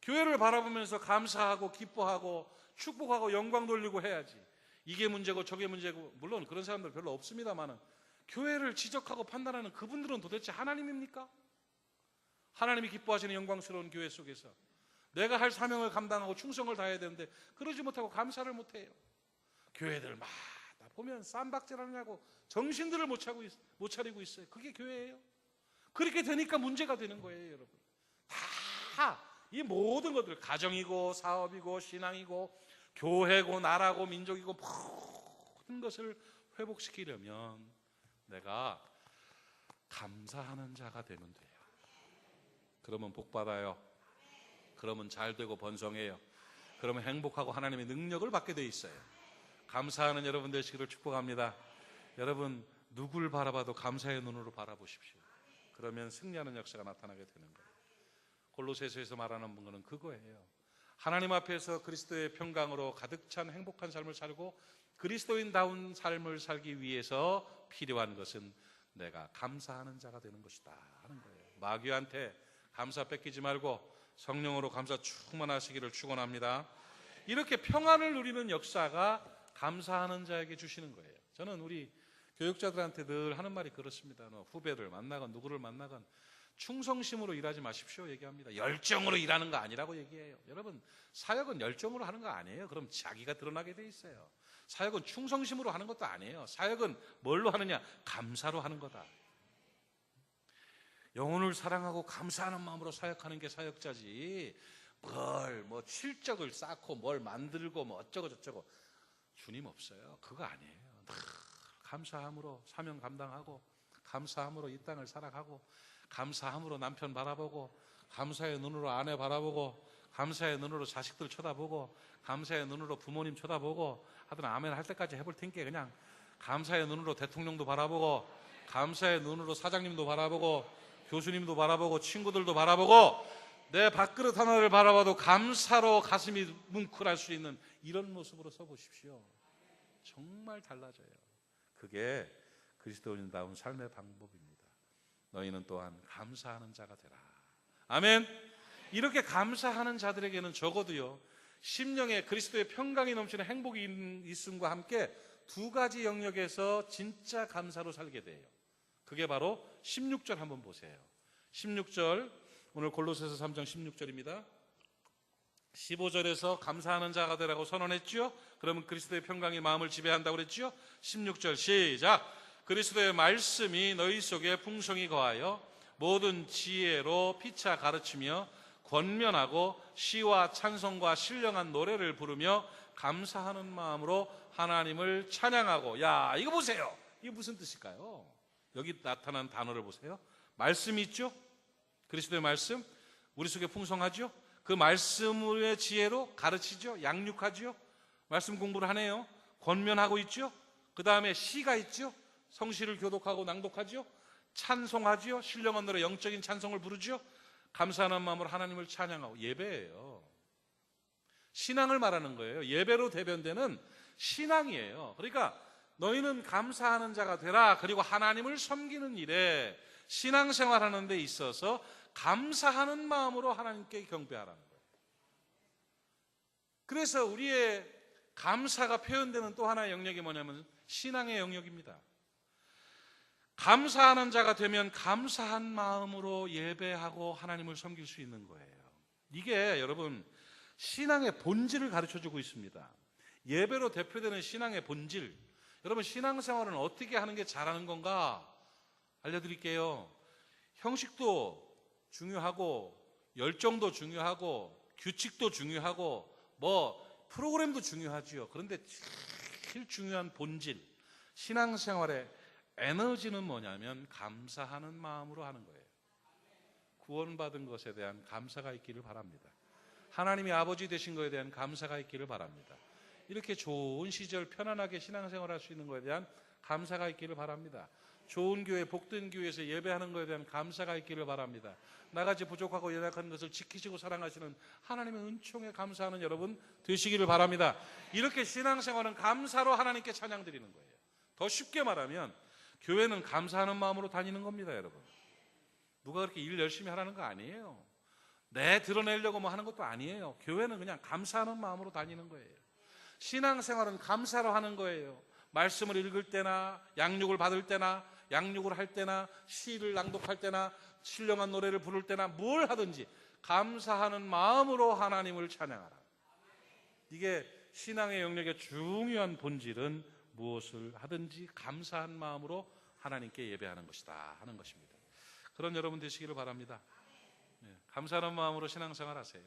교회를 바라보면서 감사하고 기뻐하고 축복하고 영광 돌리고 해야지. 이게 문제고 저게 문제고 물론 그런 사람들 별로 없습니다만은 교회를 지적하고 판단하는 그분들은 도대체 하나님입니까? 하나님이 기뻐하시는 영광스러운 교회 속에서 내가 할 사명을 감당하고 충성을 다해야 되는데 그러지 못하고 감사를 못해요. 교회들마다 보면 쌈박질하느냐고 정신들을 못 차리고 있어요. 그게 교회예요. 그렇게 되니까 문제가 되는 거예요, 여러분. 다 이 모든 것들, 가정이고 사업이고 신앙이고 교회고 나라고 민족이고 모든 것을 회복시키려면 내가 감사하는 자가 되면 돼요. 그러면 복 받아요. 그러면 잘 되고 번성해요. 그러면 행복하고 하나님의 능력을 받게 돼 있어요. 감사하는 여러분 되시기를 축복합니다. 여러분 누굴 바라봐도 감사의 눈으로 바라보십시오. 그러면 승리하는 역사가 나타나게 되는 거예요. 골로새서에서 말하는 것은 그거예요. 하나님 앞에서 그리스도의 평강으로 가득 찬 행복한 삶을 살고 그리스도인다운 삶을 살기 위해서 필요한 것은 내가 감사하는 자가 되는 것이다 하는 거예요. 마귀한테 감사 뺏기지 말고 성령으로 감사 충만하시기를 축원합니다. 이렇게 평안을 누리는 역사가 감사하는 자에게 주시는 거예요. 저는 우리 교육자들한테 늘 하는 말이 그렇습니다. 후배를 만나건 누구를 만나건 충성심으로 일하지 마십시오 얘기합니다. 열정으로 일하는 거 아니라고 얘기해요. 여러분 사역은 열정으로 하는 거 아니에요. 그럼 자기가 드러나게 돼 있어요. 사역은 충성심으로 하는 것도 아니에요. 사역은 뭘로 하느냐? 감사로 하는 거다. 영혼을 사랑하고 감사하는 마음으로 사역하는 게 사역자지, 뭐 실적을 쌓고 뭘 만들고 뭐 어쩌고 저쩌고 주님 없어요. 그거 아니에요. 늘 감사함으로 사명 감당하고 감사함으로 이 땅을 살아가고 감사함으로 남편 바라보고 감사의 눈으로 아내 바라보고 감사의 눈으로 자식들 쳐다보고 감사의 눈으로 부모님 쳐다보고 하여튼 아멘 할 때까지 해볼 테니까 그냥 감사의 눈으로 대통령도 바라보고 감사의 눈으로 사장님도 바라보고 교수님도 바라보고 친구들도 바라보고 내 밥그릇 하나를 바라봐도 감사로 가슴이 뭉클할 수 있는 이런 모습으로 써보십시오. 정말 달라져요. 그게 그리스도인다운 삶의 방법입니다. 너희는 또한 감사하는 자가 되라. 아멘. 이렇게 감사하는 자들에게는 적어도요 심령에 그리스도의 평강이 넘치는 행복이 있음과 함께 두 가지 영역에서 진짜 감사로 살게 돼요. 그게 바로 16절 한번 보세요. 16절 오늘 골로새서 3장 16절입니다. 15절에서 감사하는 자가 되라고 선언했죠. 그러면 그리스도의 평강이 마음을 지배한다고 그랬죠. 16절 시작. 그리스도의 말씀이 너희 속에 풍성히 거하여 모든 지혜로 피차 가르치며 권면하고 시와 찬송과 신령한 노래를 부르며 감사하는 마음으로 하나님을 찬양하고. 야, 이거 보세요. 이게 무슨 뜻일까요? 여기 나타난 단어를 보세요. 말씀이 있죠. 그리스도의 말씀 우리 속에 풍성하죠. 그 말씀의 지혜로 가르치죠. 양육하죠. 말씀 공부를 하네요. 권면하고 있죠. 그 다음에 시가 있죠. 성시를 교독하고 낭독하죠. 찬송하죠. 신령한 노래 영적인 찬송을 부르죠. 감사하는 마음으로 하나님을 찬양하고. 예배예요. 신앙을 말하는 거예요. 예배로 대변되는 신앙이에요. 그러니까 너희는 감사하는 자가 되라. 그리고 하나님을 섬기는 일에 신앙생활하는 데 있어서 감사하는 마음으로 하나님께 경배하라는 거예요. 그래서 우리의 감사가 표현되는 또 하나의 영역이 뭐냐면 신앙의 영역입니다. 감사하는 자가 되면 감사한 마음으로 예배하고 하나님을 섬길 수 있는 거예요. 이게 여러분 신앙의 본질을 가르쳐주고 있습니다. 예배로 대표되는 신앙의 본질. 여러분 신앙생활은 어떻게 하는 게 잘하는 건가 알려드릴게요. 형식도 중요하고 열정도 중요하고 규칙도 중요하고 뭐 프로그램도 중요하지요. 그런데 제일 중요한 본질, 신앙생활의 에너지는 뭐냐면 감사하는 마음으로 하는 거예요. 구원받은 것에 대한 감사가 있기를 바랍니다. 하나님이 아버지 되신 것에 대한 감사가 있기를 바랍니다. 이렇게 좋은 시절 편안하게 신앙생활할 수 있는 것에 대한 감사가 있기를 바랍니다. 좋은 교회, 복된 교회에서 예배하는 것에 대한 감사가 있기를 바랍니다. 나같이 부족하고 연약한 것을 지키시고 사랑하시는 하나님의 은총에 감사하는 여러분 되시기를 바랍니다. 이렇게 신앙생활은 감사로 하나님께 찬양 드리는 거예요. 더 쉽게 말하면 교회는 감사하는 마음으로 다니는 겁니다, 여러분. 누가 그렇게 일 열심히 하라는 거 아니에요. 내 드러내려고 뭐 하는 것도 아니에요. 교회는 그냥 감사하는 마음으로 다니는 거예요. 신앙생활은 감사로 하는 거예요. 말씀을 읽을 때나 양육을 받을 때나 양육을 할 때나 시를 낭독할 때나 신령한 노래를 부를 때나 뭘 하든지 감사하는 마음으로 하나님을 찬양하라. 이게 신앙의 영역의 중요한 본질은 무엇을 하든지 감사한 마음으로 하나님께 예배하는 것이다 하는 것입니다. 그런 여러분 되시기를 바랍니다. 감사하는 마음으로 신앙생활 하세요.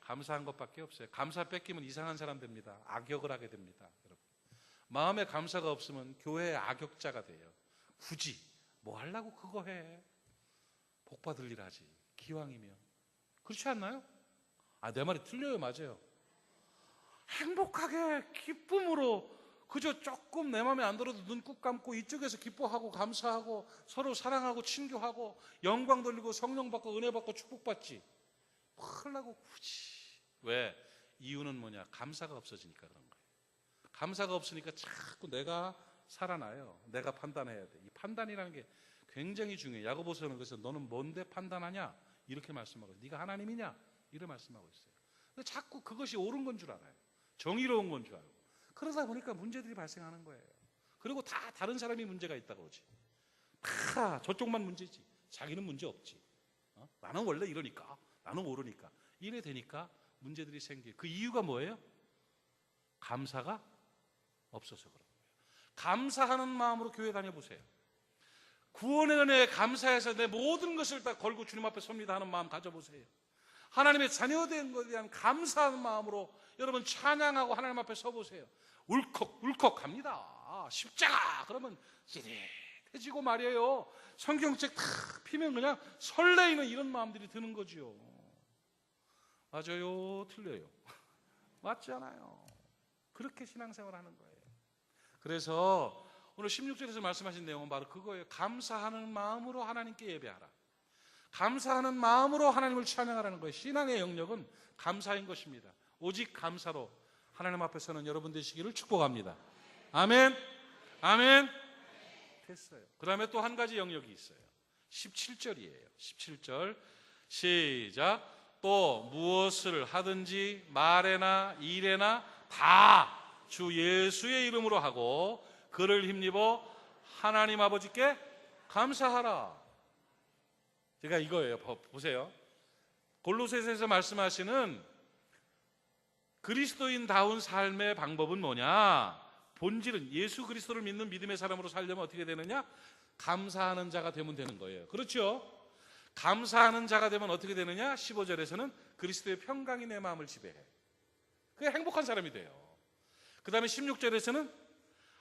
감사한 것밖에 없어요. 감사 뺏기면 이상한 사람 됩니다. 악역을 하게 됩니다. 여러분. 마음에 감사가 없으면 교회의 악역자가 돼요. 굳이 뭐 하려고 그거 해. 복 받을 일 하지. 기왕이면. 그렇지 않나요? 내 말이 틀려요. 맞아요. 행복하게 기쁨으로 그저 조금 내 마음에 안 들어도 눈 꾹 감고 이쪽에서 기뻐하고 감사하고 서로 사랑하고 친교하고 영광 돌리고 성령 받고 은혜 받고 축복받지. 뭐 하려고 굳이. 왜? 이유는 뭐냐? 감사가 없어지니까 그런 거예요. 감사가 없으니까 자꾸 내가 살아나요. 내가 판단해야 돼. 이 판단이라는 게 굉장히 중요해요. 야고보서는 그래서 너는 뭔데 판단하냐? 이렇게 말씀하고 있어요. 네가 하나님이냐? 이렇게 말씀하고 있어요. 근데 자꾸 그것이 옳은 건 줄 알아요. 정의로운 건 줄 알고. 그러다 보니까 문제들이 발생하는 거예요. 그리고 다 다른 사람이 문제가 있다고 그러지. 다 저쪽만 문제지. 자기는 문제 없지. 나는 원래 이러니까. 나는 모르니까. 이래 되니까 문제들이 생겨요. 그 이유가 뭐예요? 감사가 없어서 그런 거예요. 감사하는 마음으로 교회 다녀보세요. 구원의 은혜에 감사해서 내 모든 것을 다 걸고 주님 앞에 섭니다 하는 마음 가져보세요. 하나님의 자녀된 것에 대한 감사하는 마음으로 여러분 찬양하고 하나님 앞에 서보세요. 울컥울컥 합니다. 십자가 그러면 찌릿해지고 말이에요. 성경책 탁 피면 그냥 설레이는 이런 마음들이 드는 거지요. 맞아요? 틀려요? 맞지 않아요? 그렇게 신앙생활 하는 거예요. 그래서 오늘 16절에서 말씀하신 내용은 바로 그거예요. 감사하는 마음으로 하나님께 예배하라. 감사하는 마음으로 하나님을 찬양하라는 거예요. 신앙의 영역은 감사인 것입니다. 오직 감사로 하나님 앞에 서는 여러분 되시기를 축복합니다. 아멘. 아멘. 됐어요. 그 다음에 또 한 가지 영역이 있어요. 17절이에요. 17절 시작. 또 무엇을 하든지 말에나 일에나 다 주 예수의 이름으로 하고 그를 힘입어 하나님 아버지께 감사하라. 제가 이거예요. 보세요. 골로새서에서 말씀하시는 그리스도인다운 삶의 방법은 뭐냐? 본질은 예수 그리스도를 믿는 믿음의 사람으로 살려면 어떻게 되느냐? 감사하는 자가 되면 되는 거예요. 그렇죠? 감사하는 자가 되면 어떻게 되느냐? 15절에서는 그리스도의 평강이 내 마음을 지배해. 그게 행복한 사람이 돼요. 그 다음에 16절에서는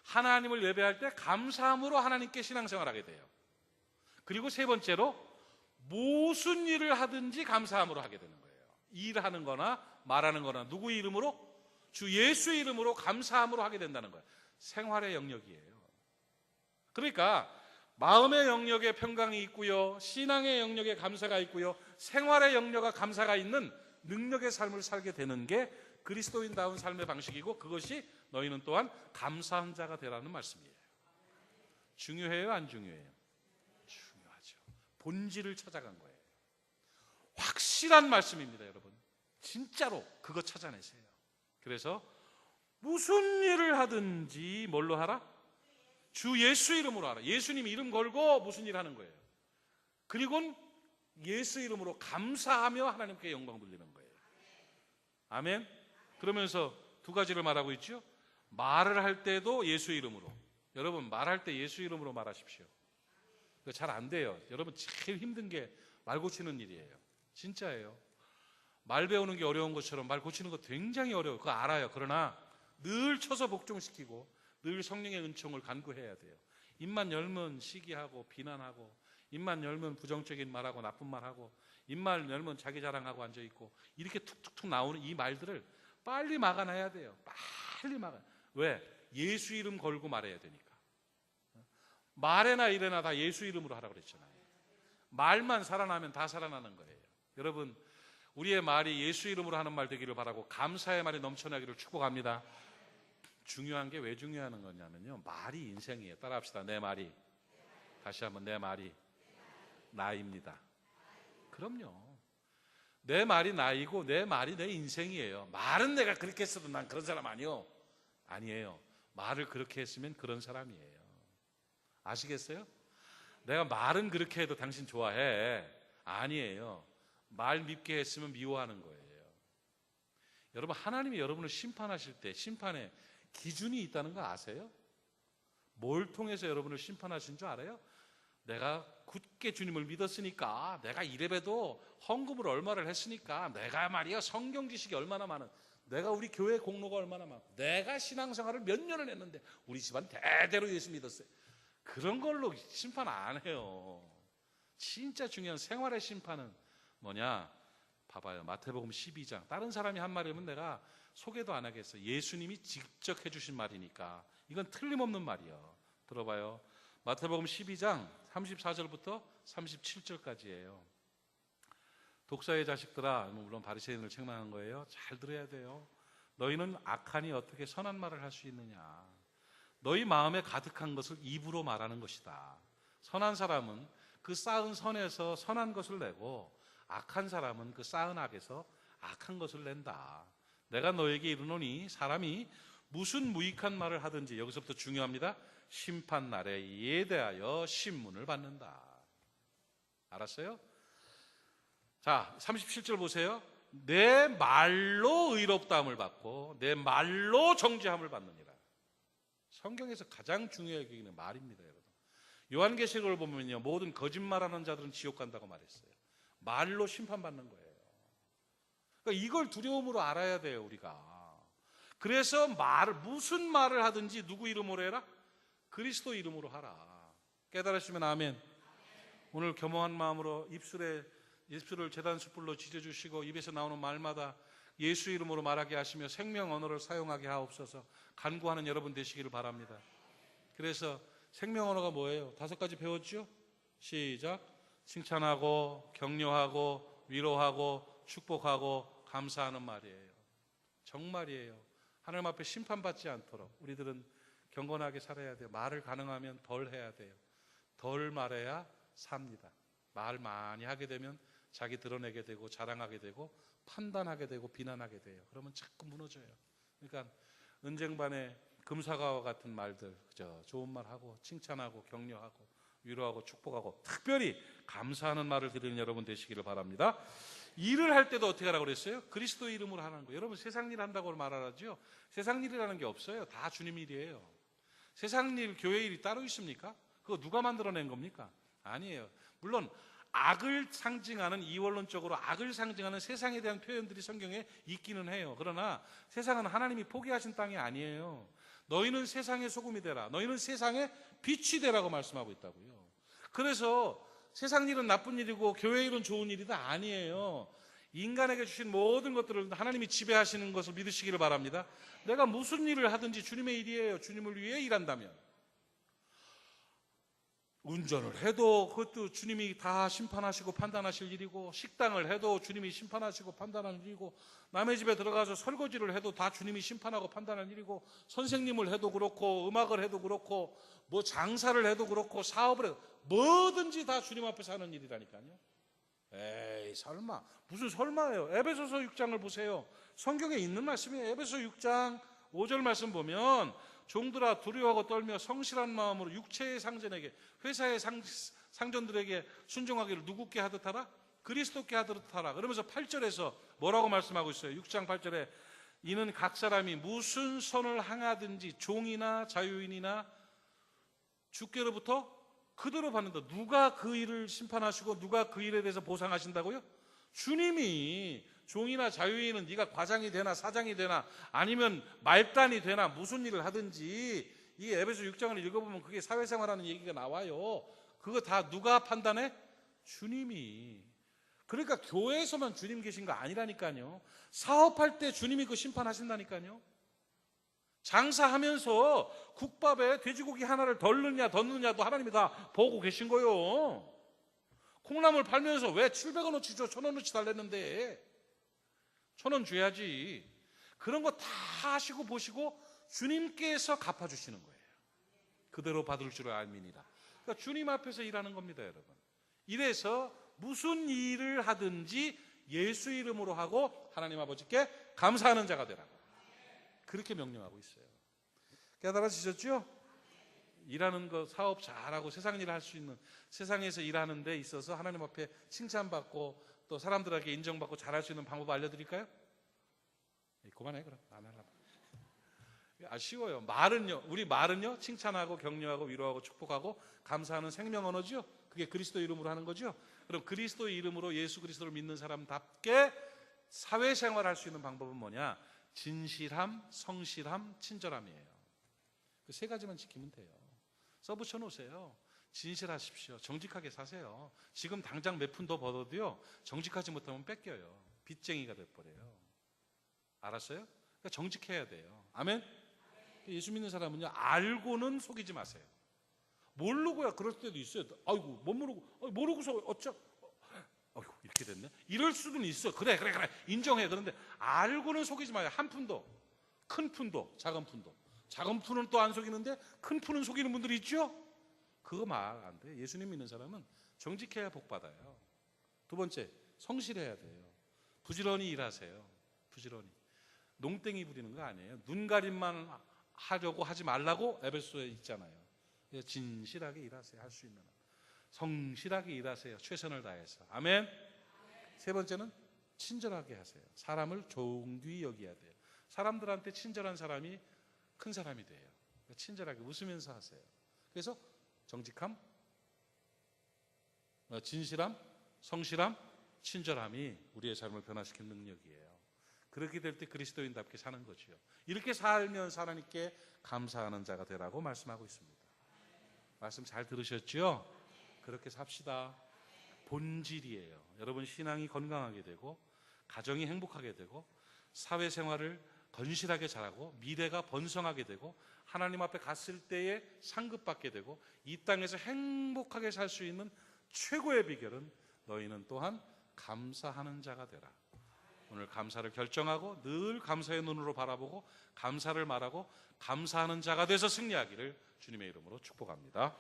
하나님을 예배할 때 감사함으로 하나님께 신앙생활하게 돼요. 그리고 세 번째로 무슨 일을 하든지 감사함으로 하게 되는 거예요. 일하는 거나 말하는 거나 누구의 이름으로? 주 예수의 이름으로 감사함으로 하게 된다는 거예요. 생활의 영역이에요. 그러니까 마음의 영역에 평강이 있고요, 신앙의 영역에 감사가 있고요, 생활의 영역에 감사가 있는 능력의 삶을 살게 되는 게 그리스도인다운 삶의 방식이고, 그것이 너희는 또한 감사한 자가 되라는 말씀이에요. 중요해요, 안 중요해요? 중요하죠. 본질을 찾아간 거예요. 확실한 말씀입니다, 여러분. 진짜로 그거 찾아내세요. 그래서 무슨 일을 하든지 뭘로 하라? 주 예수 이름으로 하라. 예수님 이름 걸고 무슨 일 하는 거예요. 그리고는 예수 이름으로 감사하며 하나님께 영광 돌리는 거예요. 아멘. 그러면서 두 가지를 말하고 있죠. 말을 할 때도 예수 이름으로. 여러분 말할 때 예수 이름으로 말하십시오. 그거 잘 안 돼요. 여러분 제일 힘든 게 말 고치는 일이에요. 진짜예요. 말 배우는 게 어려운 것처럼 말 고치는 거 굉장히 어려워요. 그거 알아요. 그러나 늘 쳐서 복종시키고 늘 성령의 은총을 간구해야 돼요. 입만 열면 시기하고 비난하고, 입만 열면 부정적인 말하고 나쁜 말하고, 입만 열면 자기 자랑하고 앉아있고, 이렇게 툭툭툭 나오는 이 말들을 빨리 막아놔야 돼요. 빨리 막아. 왜? 예수 이름 걸고 말해야 되니까. 말에나 일에나 다 예수 이름으로 하라고 그랬잖아요. 말만 살아나면 다 살아나는 거예요. 여러분, 우리의 말이 예수 이름으로 하는 말 되기를 바라고 감사의 말이 넘쳐나기를 축복합니다. 중요한 게 왜 중요한 거냐면요, 말이 인생이에요. 따라합시다. 내 말이. 다시 한번, 내 말이 나입니다. 그럼요. 내 말이 나이고 내 말이 내 인생이에요. 말은 내가 그렇게 했어도 난 그런 사람 아니에요. 말을 그렇게 했으면 그런 사람이에요. 아시겠어요? 내가 말은 그렇게 해도 당신 좋아해. 아니에요. 말 밉게 했으면 미워하는 거예요. 여러분, 하나님이 여러분을 심판하실 때 심판의 기준이 있다는 거 아세요? 뭘 통해서 여러분을 심판하신 줄 알아요? 내가 굳게 주님을 믿었으니까, 내가 이래봬도 헌금을 얼마를 했으니까, 내가 말이야 성경 지식이 얼마나 많은, 내가 우리 교회 공로가 얼마나 많고, 내가 신앙생활을 몇 년을 했는데 우리 집안 대대로 예수 믿었어요. 그런 걸로 심판 안 해요. 진짜 중요한 생활의 심판은 뭐냐? 봐봐요. 마태복음 12장. 다른 사람이 한 말이면 내가 소개도 안 하겠어요. 예수님이 직접 해주신 말이니까. 이건 틀림없는 말이에요. 들어봐요. 마태복음 12장 34절부터 37절까지예요. 독사의 자식들아, 물론 바리새인을 책망한 거예요. 잘 들어야 돼요. 너희는 악하니 어떻게 선한 말을 할 수 있느냐? 너희 마음에 가득한 것을 입으로 말하는 것이다. 선한 사람은 그 쌓은 선에서 선한 것을 내고, 악한 사람은 그 쌓은 악에서 악한 것을 낸다. 내가 너에게 이르노니 사람이 무슨 무익한 말을 하든지, 여기서부터 중요합니다. 심판날에 이에 대하여 신문을 받는다. 알았어요? 자, 37절 보세요. 내 말로 의롭다함을 받고 내 말로 정죄함을 받느니라. 성경에서 가장 중요하게 여기는 말입니다, 여러분. 요한계시록을 보면요, 모든 거짓말하는 자들은 지옥 간다고 말했어요. 말로 심판받는 거예요. 그러니까 이걸 두려움으로 알아야 돼요, 우리가. 그래서 무슨 말을 하든지 누구 이름으로 해라? 그리스도 이름으로 하라. 깨달으시면 아멘. 오늘 겸허한 마음으로 입술을 제단 숯불로 지져주시고 입에서 나오는 말마다 예수 이름으로 말하게 하시며 생명 언어를 사용하게 하옵소서. 간구하는 여러분 되시기를 바랍니다. 그래서 생명 언어가 뭐예요? 5가지 배웠죠? 시작. 칭찬하고 격려하고 위로하고 축복하고 감사하는 말이에요. 정말이에요. 하나님 앞에 심판받지 않도록 우리들은 경건하게 살아야 돼요. 말을 가능하면 덜 해야 돼요. 덜 말해야 삽니다. 말 많이 하게 되면 자기 드러내게 되고 자랑하게 되고 판단하게 되고 비난하게 돼요. 그러면 자꾸 무너져요. 그러니까 은쟁반의 금사과와 같은 말들, 그죠? 좋은 말하고 칭찬하고 격려하고 위로하고 축복하고 특별히 감사하는 말을 드리는 여러분 되시기를 바랍니다. 일을 할 때도 어떻게 하라고 그랬어요? 그리스도 이름으로 하는 거예요. 여러분 세상 일 한다고 말하죠? 세상 일이라는 게 없어요. 다 주님 일이에요. 세상 일, 교회 일이 따로 있습니까? 그거 누가 만들어낸 겁니까? 아니에요. 물론 악을 상징하는, 이원론적으로 악을 상징하는 세상에 대한 표현들이 성경에 있기는 해요. 그러나 세상은 하나님이 포기하신 땅이 아니에요. 너희는 세상의 소금이 되라. 너희는 세상의 빛이 되라고 말씀하고 있다고요. 그래서 세상 일은 나쁜 일이고 교회 일은 좋은 일이다 아니에요. 인간에게 주신 모든 것들을 하나님이 지배하시는 것을 믿으시기를 바랍니다. 내가 무슨 일을 하든지 주님의 일이에요. 주님을 위해 일한다면. 운전을 해도 그것도 주님이 다 심판하시고 판단하실 일이고, 식당을 해도 주님이 심판하시고 판단하는 일이고, 남의 집에 들어가서 설거지를 해도 다 주님이 심판하고 판단하는 일이고, 선생님을 해도 그렇고 음악을 해도 그렇고 뭐 장사를 해도 그렇고 사업을 해도 뭐든지 다 주님 앞에서 하는 일이라니까요. 에이 설마, 무슨 설마예요. 에베소서 6장을 보세요. 성경에 있는 말씀이에요. 에베소 6장 5절 말씀 보면, 종들아 두려워하고 떨며 성실한 마음으로 육체의 상전에게, 회사의 상전들에게 순종하기를 누구께 하듯 하라? 그리스도께 하듯 하라. 그러면서 8절에서 뭐라고 말씀하고 있어요? 6장 8절에 이는 각 사람이 무슨 선을 행하든지 종이나 자유인이나 주께로부터 그대로 받는다. 누가 그 일을 심판하시고 누가 그 일에 대해서 보상하신다고요? 주님이. 종이나 자유인은 네가 과장이 되나 사장이 되나 아니면 말단이 되나 무슨 일을 하든지, 이 에베소 6장을 읽어보면 그게 사회생활하는 얘기가 나와요. 그거 다 누가 판단해? 주님이. 그러니까 교회에서만 주님 계신 거 아니라니까요. 사업할 때 주님이 그 심판하신다니까요. 장사하면서 국밥에 돼지고기 하나를 덜 넣느냐 더 넣느냐도 하나님이 다 보고 계신 거요. 콩나물 팔면서 왜 700원어치 줘 1000원어치 달랬는데 1000원 줘야지. 그런 거 다 하시고 보시고 주님께서 갚아주시는 거예요. 그대로 받을 줄 알미니라. 그러니까 주님 앞에서 일하는 겁니다, 여러분. 이래서 무슨 일을 하든지 예수 이름으로 하고 하나님 아버지께 감사하는 자가 되라고 그렇게 명령하고 있어요. 깨달아지셨죠? 일하는 거, 사업 잘하고 세상 일을 할 수 있는, 세상에서 일하는 데 있어서 하나님 앞에 칭찬받고 또 사람들에게 인정받고 잘할 수 있는 방법 알려드릴까요? 그만해, 그럼. 안 하려고. 쉬워요. 우리 말은요, 칭찬하고 격려하고 위로하고 축복하고 감사하는 생명 언어죠. 그게 그리스도 이름으로 하는 거죠. 그럼 그리스도의 이름으로 예수 그리스도를 믿는 사람답게 사회생활 할 수 있는 방법은 뭐냐? 진실함, 성실함, 친절함이에요. 그 세 가지만 지키면 돼요. 써붙여 놓으세요. 진실하십시오. 정직하게 사세요. 지금 당장 몇 푼 더 벌어도요, 정직하지 못하면 뺏겨요. 빚쟁이가 돼버려요. 알았어요? 그러니까 정직해야 돼요. 아멘? 예수 믿는 사람은요, 알고는 속이지 마세요. 모르고야 그럴 때도 있어요. 아이고, 못 모르고, 모르고서 아이고, 이렇게 됐네. 이럴 수는 있어. 그래. 인정해. 그런데 알고는 속이지 마요. 한 푼도. 큰 푼도, 작은 푼도. 작은 푼은 또 안 속이는데 큰 푼은 속이는 분들이 있죠? 그거 말 안 돼. 예수님 믿는 사람은 정직해야 복 받아요. 두 번째, 성실해야 돼요. 부지런히 일하세요. 부지런히. 농땡이 부리는 거 아니에요. 눈가림만 하려고 하지 말라고 에베소에 있잖아요. 진실하게 일하세요. 할 수 있는 한. 성실하게 일하세요. 최선을 다해서. 아멘. 세 번째는 친절하게 하세요. 사람을 존귀히 여겨야 돼요. 사람들한테 친절한 사람이 큰 사람이 돼요. 친절하게 웃으면서 하세요. 그래서 정직함, 진실함, 성실함, 친절함이 우리의 삶을 변화시키는 능력이에요. 그렇게 될 때 그리스도인답게 사는 거죠. 이렇게 살면 하나님께 감사하는 자가 되라고 말씀하고 있습니다. 말씀 잘 들으셨죠? 그렇게 삽시다. 본질이에요. 여러분 신앙이 건강하게 되고 가정이 행복하게 되고 사회생활을 건실하게 잘하고 미래가 번성하게 되고 하나님 앞에 갔을 때에 상급받게 되고 이 땅에서 행복하게 살 수 있는 최고의 비결은 너희는 또한 감사하는 자가 되라. 오늘 감사를 결정하고 늘 감사의 눈으로 바라보고 감사를 말하고 감사하는 자가 돼서 승리하기를 주님의 이름으로 축복합니다.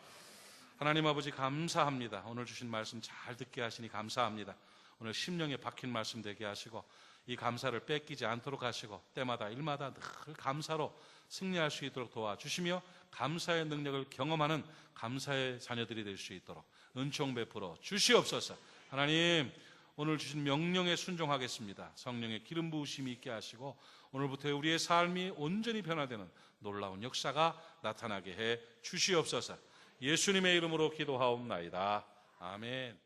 하나님 아버지 감사합니다. 오늘 주신 말씀 잘 듣게 하시니 감사합니다. 오늘 심령에 박힌 말씀 되게 하시고 이 감사를 뺏기지 않도록 하시고 때마다 일마다 늘 감사로 승리할 수 있도록 도와주시며 감사의 능력을 경험하는 감사의 자녀들이 될 수 있도록 은총 베풀어 주시옵소서. 하나님 오늘 주신 명령에 순종하겠습니다. 성령의 기름 부으심이 있게 하시고 오늘부터 우리의 삶이 온전히 변화되는 놀라운 역사가 나타나게 해 주시옵소서. 예수님의 이름으로 기도하옵나이다. 아멘.